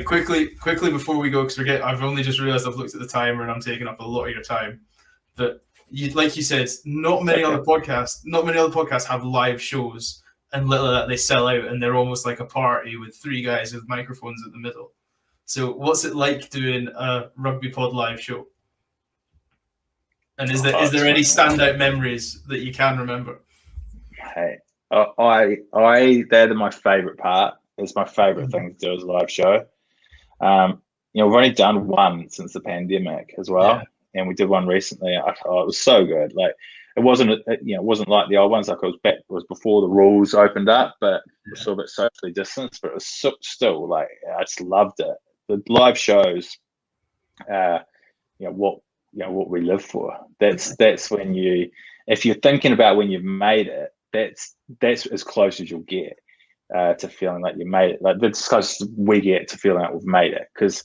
quickly before we go, because I've only just realised I've looked at the timer and I'm taking up a lot of your time. But like you said, not many other podcasts have live shows, and little of that they sell out, and they're almost like a party with 3 guys with microphones at the middle. So, what's it like doing a Rugby Pod live show? And is there any standout memories that you can remember? Hey, they're my favourite part. It's my favourite thing to do as a live show. We've only done one since the pandemic as well, and we did one recently. It was so good. Like it wasn't like the old ones. Like it was before the rules opened up, but it was still a bit socially distanced. But it was still like I just loved it. The live shows, what we live for. That's when if you're thinking about when you've made it, that's as close as you'll get to feeling like you made it. Like that's as close as we get to feeling like we've made it, because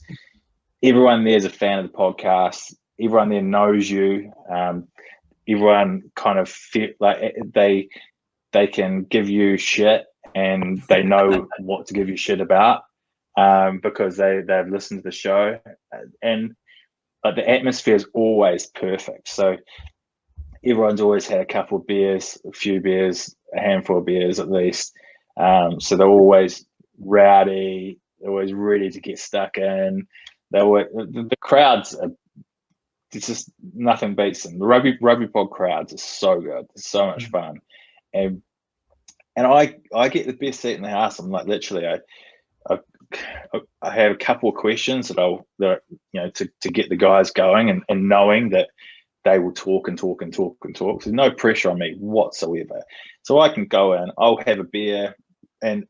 everyone there is a fan of the podcast. Everyone there knows you. Everyone kind of feel like they can give you shit, and they know what to give you shit about, because they've listened to the show, and the atmosphere is always perfect. So everyone's always had a couple of beers, a few beers, a handful of beers at least. So they're always rowdy. They're always ready to get stuck in. The crowds are, it's just nothing beats them. The rugby pod crowds are so good. It's so much fun, and I get the best seat in the house. I'm like literally I have a couple of questions to get the guys going, and knowing that they will talk and talk and talk and talk. There's no pressure on me whatsoever. So I can go in, I'll have a beer and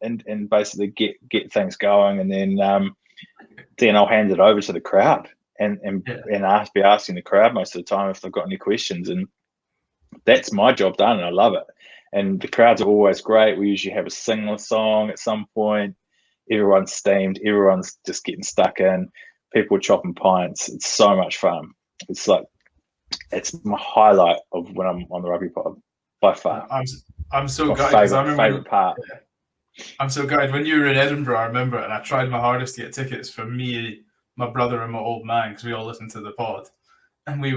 basically get things going, and then I'll hand it over to the crowd and be asking the crowd most of the time if they've got any questions, and that's my job done, and I love it. And the crowds are always great. We usually have a sing song at some point. Everyone's steamed. Everyone's just getting stuck in. People chopping pints. It's so much fun. It's my highlight of when I'm on the Rugby Pod by far. I'm so gutted because I remember favorite part. I'm so gutted when you were in Edinburgh. I remember, and I tried my hardest to get tickets for me, my brother, and my old man, because we all listened to the pod, and we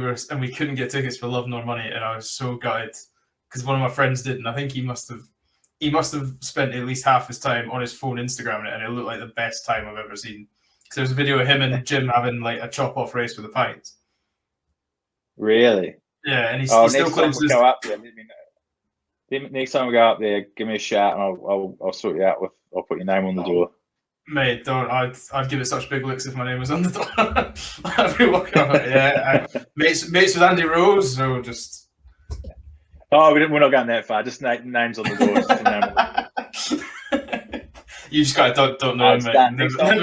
couldn't get tickets for love nor money, and I was so gutted because one of my friends did, and I think he must have spent at least half his time on his phone Instagramming it, and it looked like the best time I've ever seen. Because there's a video of him and Jim having like a chop off race with the pints. Really? Yeah, and he still claims to go up there. Let me know. Next time we go up there, give me a shout, and I'll sort you out with. I'll put your name on the door. Mate, don't. I'd give it such big looks if my name was on the door. I'd be walking up. Yeah, mates with Andy Rowe, so just. Oh, we're not going that far. Just names on the door. Just You just don't know him, mate. Next time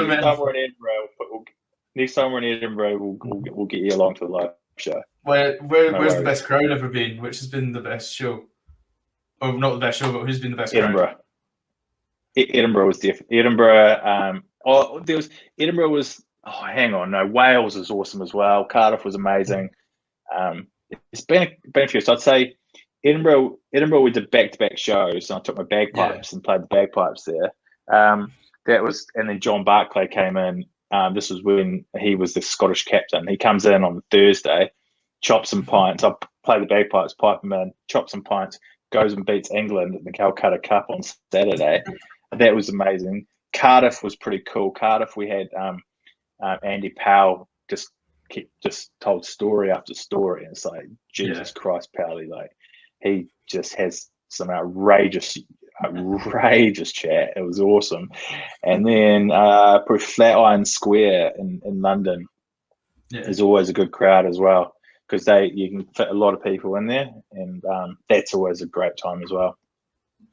we're in Edinburgh, we'll get you along to the live show. Where's the best crowd ever been? Which has been the best show? Oh, not the best show, but who's been the best Edinburgh. crowd? Edinburgh was different. Edinburgh. Edinburgh was. Oh, hang on. No, Wales is awesome as well. Cardiff was amazing. It's been a few. So I'd say Edinburgh. We did back-to-back shows, and I took my bagpipes and played the bagpipes there. That was, and then John Barclay came in. This was when he was the Scottish captain. He comes in on Thursday, chops some pints. I play the bagpipes, pipe him in, chops some pints, goes and beats England at the Calcutta Cup on Saturday. That was amazing. Cardiff was pretty cool. Cardiff, we had Andy Powell just told story after story. And it's like, Jesus Christ, Powley, like he just has some outrageous chat. It was awesome. And then probably Flatiron Square in London is always a good crowd as well, because you can fit a lot of people in there, and that's always a great time as well.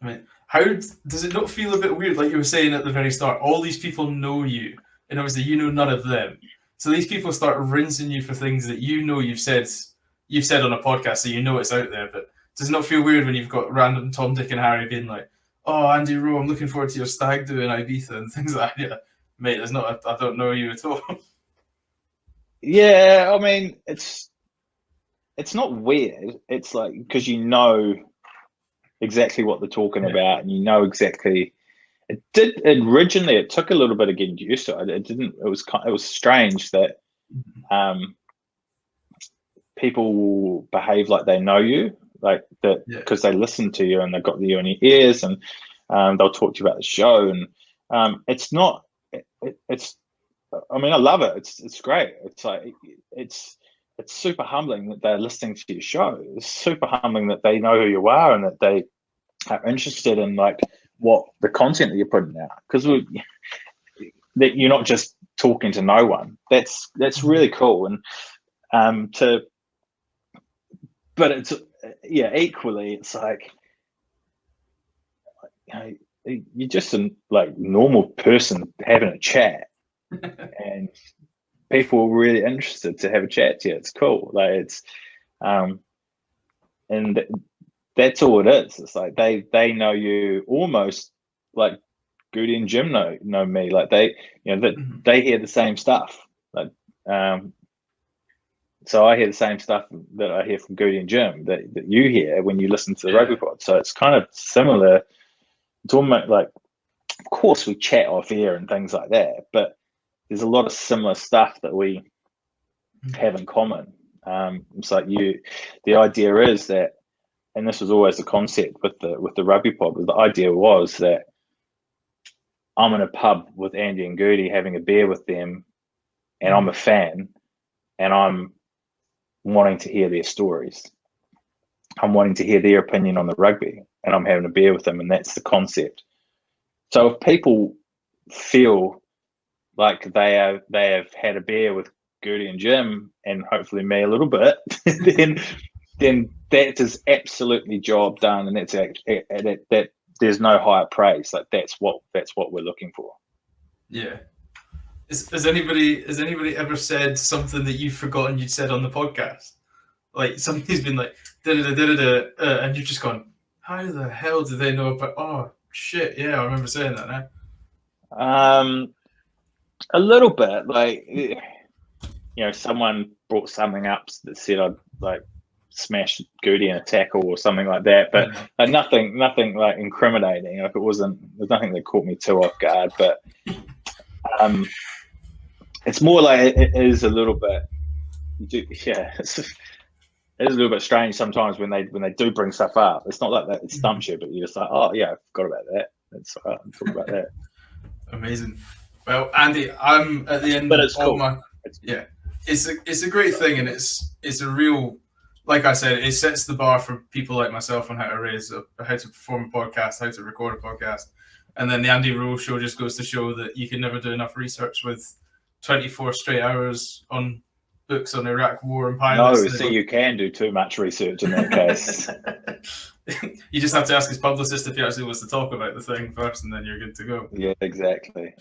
I mean, how does it not feel a bit weird? Like you were saying at the very start, all these people know you, and obviously you know none of them. So these people start rinsing you for things that you've said on a podcast, so you know it's out there. But does it not feel weird when you've got random Tom, Dick, and Harry being like, "Oh, Andy Rowe, I'm looking forward to your stag do in Ibiza," and things like that? Yeah, mate, I don't know you at all. Yeah, I mean, it's not weird. It's like, because you know exactly what they're talking about, and you know exactly. it did originally. It took a little bit of getting used to it. It didn't. It was strange that people will behave like they know you, like that, because they listen to you and they've got you in your ears, and they'll talk to you about the show. And it's not. It's. I mean, I love it. It's great. It's like it's super humbling that they're listening to your show. It's super humbling that they know who you are and that they are interested in like what the content that you're putting out, because that you're not just talking to no one. That's really cool. And but it's equally it's like, you're just a like normal person having a chat, and people are really interested to have a chat to you. It's cool. Like it's and that's all it is. It's like they know you almost like Goody and Jim know me. Like they they hear the same stuff. Like so I hear the same stuff that I hear from Goody and Jim that you hear when you listen to the Rugby Pod. So it's kind of similar. It's almost like, of course we chat off air and things like that, but there's a lot of similar stuff that we have in common. It's like the idea is that, and this was always the concept with the Rugby Pod, the idea was that I'm in a pub with Andy and Goody having a beer with them, and I'm a fan, and I'm wanting to hear their stories. I'm wanting to hear their opinion on the rugby, and I'm having a beer with them, and that's the concept. So if people feel like they have had a beer with Goody and Jim, and hopefully me a little bit, then that is absolutely job done, and that's that there's no higher praise. Like that's what we're looking for. Yeah. Has anybody ever said something that you've forgotten you'd said on the podcast? Like somebody's been like and you've just gone, how the hell do they know about? Oh shit, yeah, I remember saying that now. A little bit, like someone brought something up that said I'd like smash Goody in a tackle or something like that, but like nothing like incriminating. Like there's nothing that caught me too off guard, but it's more like it is a little bit, it's a little bit strange sometimes when they do bring stuff up. It's not like that it stumps you, but you're just like, oh yeah, I forgot about that. That's I'm talking about that. Amazing. Well, Andy, I'm at the end but it's of cool. my it's a great thing, and it's a real, like I said, it sets the bar for people like myself on how to how to perform a podcast, how to record a podcast. And then the Andy Rowe show just goes to show that you can never do enough research with 24 straight hours on books on Iraq War and pilots. No, you can do too much research in that case. You just have to ask his publicist if he actually wants to talk about the thing first, and then you're good to go. Yeah, exactly.